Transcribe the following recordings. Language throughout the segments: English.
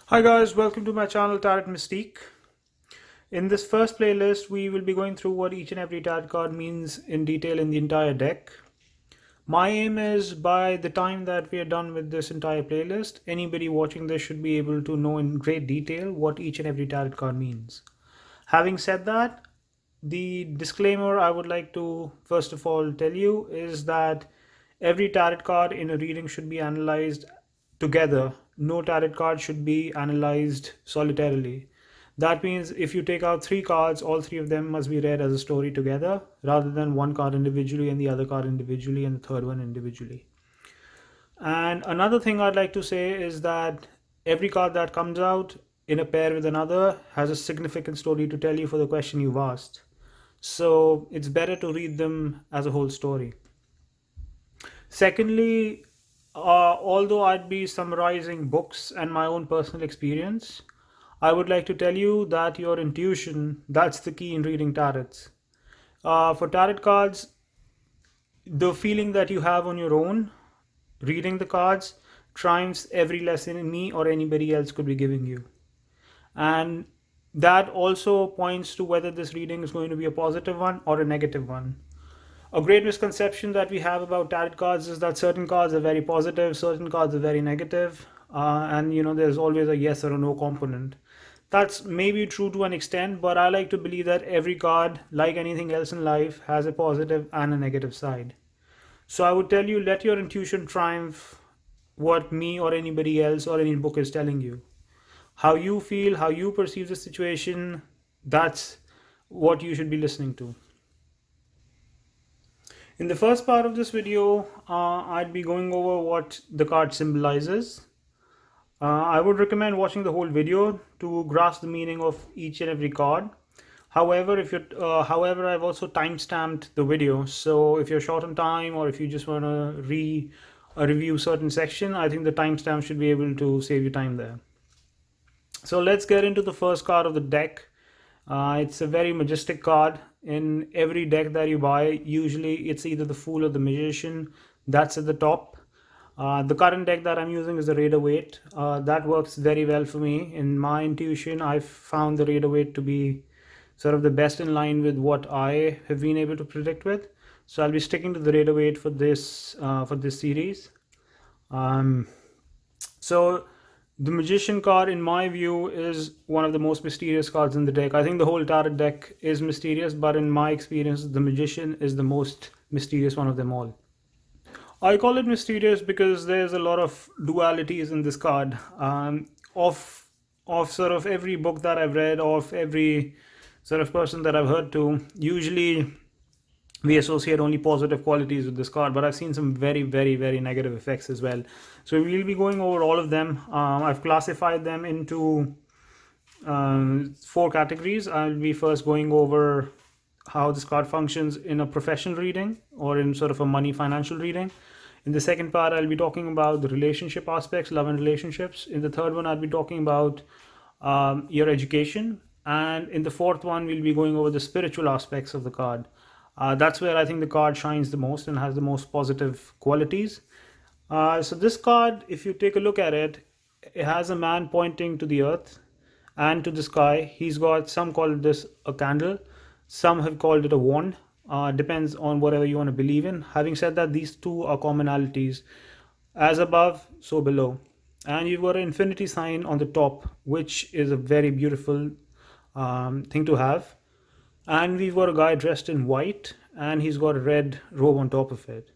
Hi guys, welcome to my channel Tarot Mystique. In this first playlist, we will be going through what each and every tarot card means in detail in the entire deck. My aim is by the time that we are done with this entire playlist, anybody watching this should be able to know in great detail what each and every tarot card means. Having said that, the disclaimer I would like to first of all tell you is that every tarot card in a reading should be analyzed together. No tarot card should be analyzed solitarily. That means if you take out three cards, all three of them must be read as a story together rather than one card individually and the other card individually and the third one individually. And another thing I'd like to say is that every card that comes out in a pair with another has a significant story to tell you for the question you've asked. So it's better to read them as a whole story. Secondly, although I'd be summarizing books and my own personal experience, I would like to tell you that your intuition, that's the key in reading tarots. For tarot cards, the feeling that you have on your own, reading the cards, triumphs every lesson me or anybody else could be giving you. And that also points to whether this reading is going to be a positive one or a negative one. A great misconception that we have about tarot cards is that certain cards are very positive, certain cards are very negative, and there's always a yes or a no component. That's maybe true to an extent, but I like to believe that every card, like anything else in life, has a positive and a negative side. So I would tell you, let your intuition triumph what me or anybody else or any book is telling you. How you feel, how you perceive the situation, that's what you should be listening to. In the first part of this video, I'd be going over what the card symbolizes. I would recommend watching the whole video to grasp the meaning of each and every card. However, however, I've also time-stamped the video, so if you're short on time or if you just want to review certain section, I think the timestamp should be able to save you time there. So let's get into the first card of the deck. It's a very majestic card. In every deck that you buy, usually it's either the Fool or the Magician. That's at the top. The current deck that I'm using is the Rider-Waite. That works very well for me. In my intuition, I've found the Rider-Waite to be sort of the best in line with what I have been able to predict with. So I'll be sticking to the Rider-Waite for this series. So the Magician card, in my view, is one of the most mysterious cards in the deck. I think the whole tarot deck is mysterious, but in my experience, the Magician is the most mysterious one of them all. I call it mysterious because there's a lot of dualities in this card. Of sort of every book that I've read, of every sort of person that I've heard to, usually we associate only positive qualities with this card, but I've seen some very, very, very negative effects as well. So we'll be going over all of them. I've classified them into four categories. I'll be first going over how this card functions in a professional reading or in sort of a money financial reading. In the second part, I'll be talking about the relationship aspects, love and relationships. In the third one, I'll be talking about your education. And in the fourth one, we'll be going over the spiritual aspects of the card. That's where I think the card shines the most and has the most positive qualities. So this card, if you take a look at it, it has a man pointing to the earth and to the sky. He's got, some call this a candle, some have called it a wand. Depends on whatever you want to believe in. Having said that, these two are commonalities. As above, so below. And you've got an infinity sign on the top, which is a very beautiful thing to have. And we've got a guy dressed in white and he's got a red robe on top of it.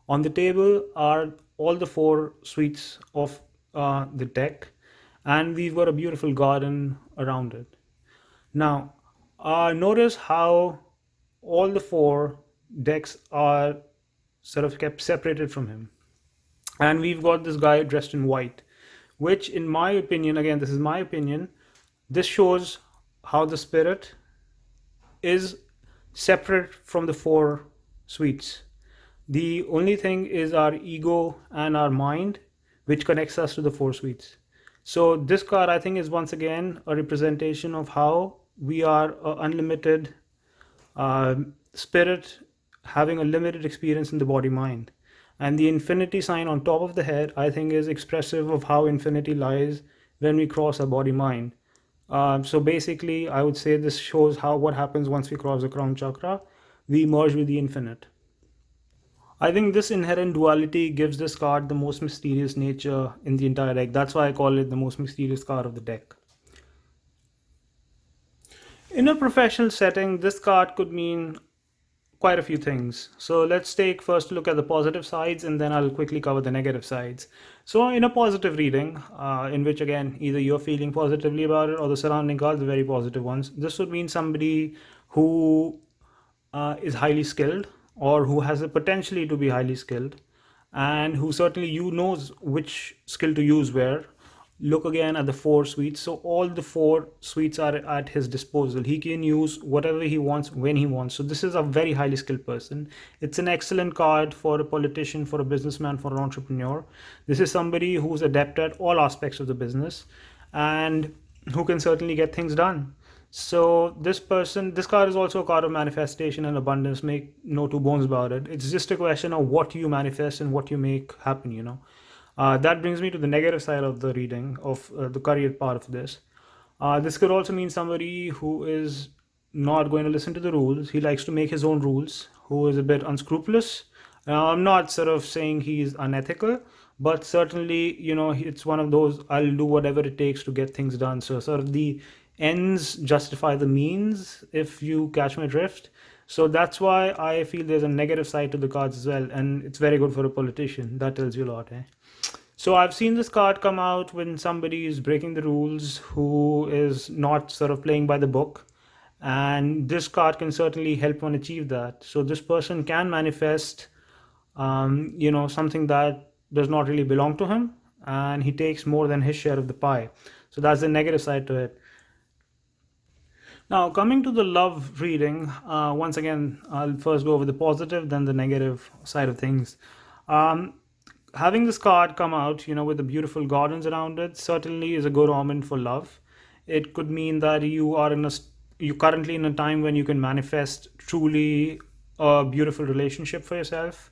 On the table are all the four suites of the deck, and we've got a beautiful garden around it. Now, notice how all the four decks are sort of kept separated from him. And we've got this guy dressed in white, which, in my opinion, again, this is my opinion, this shows how the spirit is separate from the four suites. The only thing is our ego and our mind, which connects us to the four suites. So this card, I think, is once again a representation of how we are an unlimited spirit having a limited experience in the body mind. And the infinity sign on top of the head, I think, is expressive of how infinity lies when we cross our body mind. So basically, I would say this shows how what happens once we cross the crown chakra. We merge with the infinite. I think this inherent duality gives this card the most mysterious nature in the entire deck. That's why I call it the most mysterious card of the deck. In a professional setting, this card could mean quite a few things. So let's take first a look at the positive sides, and then I'll quickly cover the negative sides. So in a positive reading, in which again either you're feeling positively about it or the surrounding cards are very positive ones, this would mean somebody who is highly skilled, or who has the potentially to be highly skilled, and who certainly knows which skill to use where. Look again at the four suites. So all the four suites are at his disposal. He can use whatever he wants when he wants. So this is a very highly skilled person. It's an excellent card for a politician, for a businessman, for an entrepreneur. This is somebody who's adept at all aspects of the business and who can certainly get things done. So this card is also a card of manifestation and abundance. Make no two bones about it. It's just a question of what you manifest and what you make happen. That brings me to the negative side of the reading of the career part of this. This could also mean somebody who is not going to listen to the rules. He likes to make his own rules, who is a bit unscrupulous. I'm not sort of saying he's unethical, but certainly, it's one of those I'll do whatever it takes to get things done. So, sort of the ends justify the means, if you catch my drift. So that's why I feel there's a negative side to the cards as well, and it's very good for a politician. That tells you a lot, eh? So I've seen this card come out when somebody is breaking the rules, who is not sort of playing by the book. And this card can certainly help one achieve that. So this person can manifest, something that does not really belong to him, and he takes more than his share of the pie. So that's the negative side to it. Now, coming to the love reading, once again, I'll first go over the positive, then the negative side of things. Having this card come out, with the beautiful gardens around it, certainly is a good omen for love. It could mean that you currently in a time when you can manifest truly a beautiful relationship for yourself.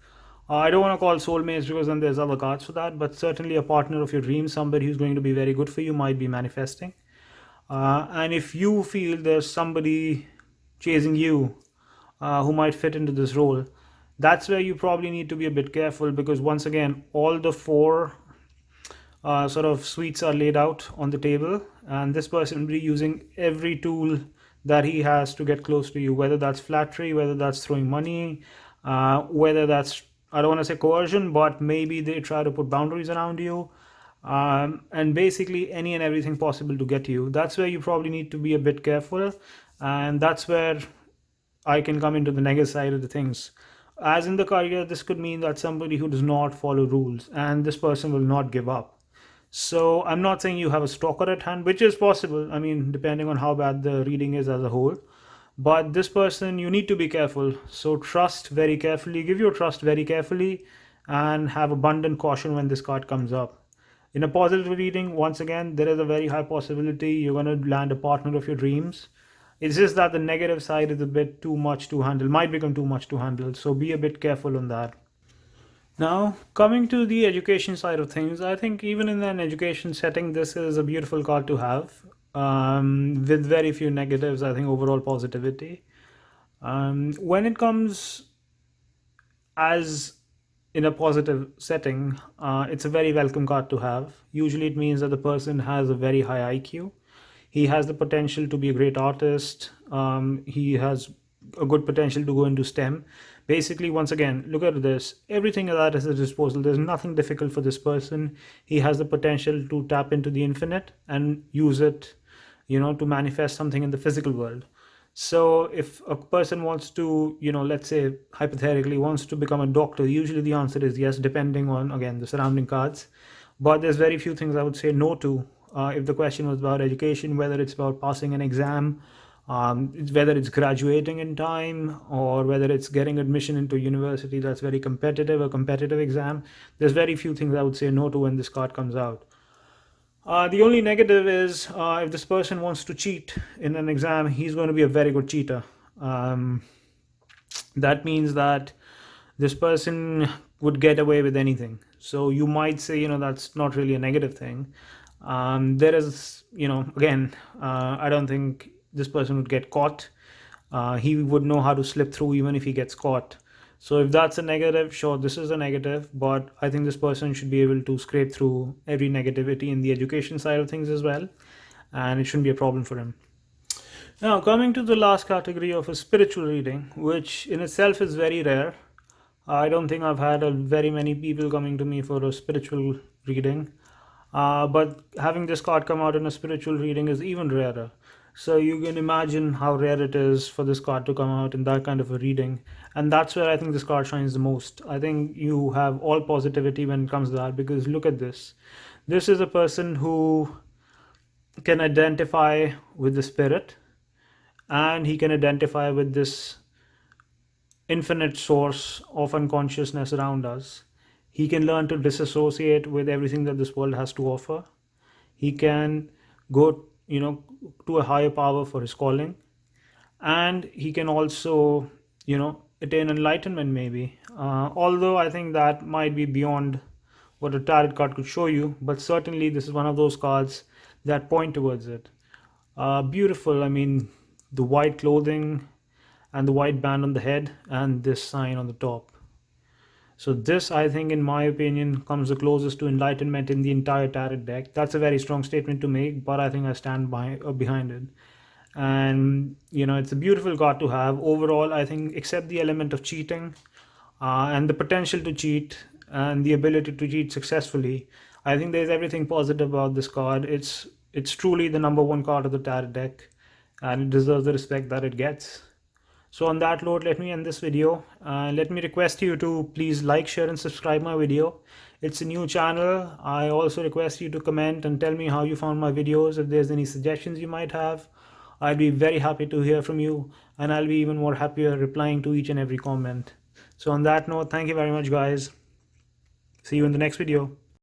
I don't want to call soulmates because then there's other cards for that, but certainly a partner of your dreams, somebody who's going to be very good for you, might be manifesting. And if you feel there's somebody chasing you who might fit into this role, that's where you probably need to be a bit careful, because once again, all the four sort of suites are laid out on the table, and this person will be using every tool that he has to get close to you, whether that's flattery, whether that's throwing money, whether that's, I don't want to say coercion, but maybe they try to put boundaries around you. And basically any and everything possible to get you. That's where you probably need to be a bit careful, and that's where I can come into the negative side of the things. As in the career, this could mean that somebody who does not follow rules, and this person will not give up. So I'm not saying you have a stalker at hand, which is possible, I mean, depending on how bad the reading is as a whole. But this person, you need to be careful. So trust very carefully, give your trust very carefully, and have abundant caution when this card comes up. In a positive reading, once again, there is a very high possibility you're going to land a partner of your dreams. It's just that the negative side is a bit too much to handle, might become too much to handle. So be a bit careful on that. Now, coming to the education side of things, I think even in an education setting, this is a beautiful card to have, with very few negatives. I think overall positivity. When it comes as in a positive setting, it's a very welcome card to have. Usually it means that the person has a very high IQ. He has the potential to be a great artist. He has a good potential to go into STEM. Basically, once again, look at this. Everything that is at his disposal. There's nothing difficult for this person. He has the potential to tap into the infinite and use it, to manifest something in the physical world. So if a person wants to, let's say hypothetically wants to become a doctor, usually the answer is yes, depending on, again, the surrounding cards. But there's very few things I would say no to. If the question was about education, whether it's about passing an exam, whether it's graduating in time, or whether it's getting admission into a university that's very competitive, a competitive exam, there's very few things I would say no to when this card comes out. The only negative is if this person wants to cheat in an exam, he's going to be a very good cheater. That means that this person would get away with anything. So you might say, that's not really a negative thing. There is, again, I don't think this person would get caught. He would know how to slip through even if he gets caught. So if that's a negative, sure, this is a negative, but I think this person should be able to scrape through every negativity in the education side of things as well, and it shouldn't be a problem for him. Now, coming to the last category of a spiritual reading, which in itself is very rare. I don't think I've had very many people coming to me for a spiritual reading. But having this card come out in a spiritual reading is even rarer. So you can imagine how rare it is for this card to come out in that kind of a reading. And that's where I think this card shines the most. I think you have all positivity when it comes to that, because look at this. This is a person who can identify with the spirit, and he can identify with this infinite source of unconsciousness around us. He can learn to disassociate with everything that this world has to offer. He can go, to a higher power for his calling, and he can also, attain enlightenment maybe. Although I think that might be beyond what a tarot card could show you, but certainly this is one of those cards that point towards it. Beautiful. I mean, the white clothing and the white band on the head and this sign on the top. So this, I think, in my opinion, comes the closest to enlightenment in the entire tarot deck. That's a very strong statement to make, but I think I stand behind it. And it's a beautiful card to have. Overall, I think, except the element of cheating and the potential to cheat and the ability to cheat successfully, I think there's everything positive about this card. It's truly the number one card of the tarot deck, and it deserves the respect that it gets. So on that note, let me end this video. Let me request you to please like, share and subscribe my video. It's a new channel. I also request you to comment and tell me how you found my videos. If there's any suggestions you might have, I'd be very happy to hear from you, and I'll be even more happier replying to each and every comment. So on that note, thank you very much, guys. See you in the next video.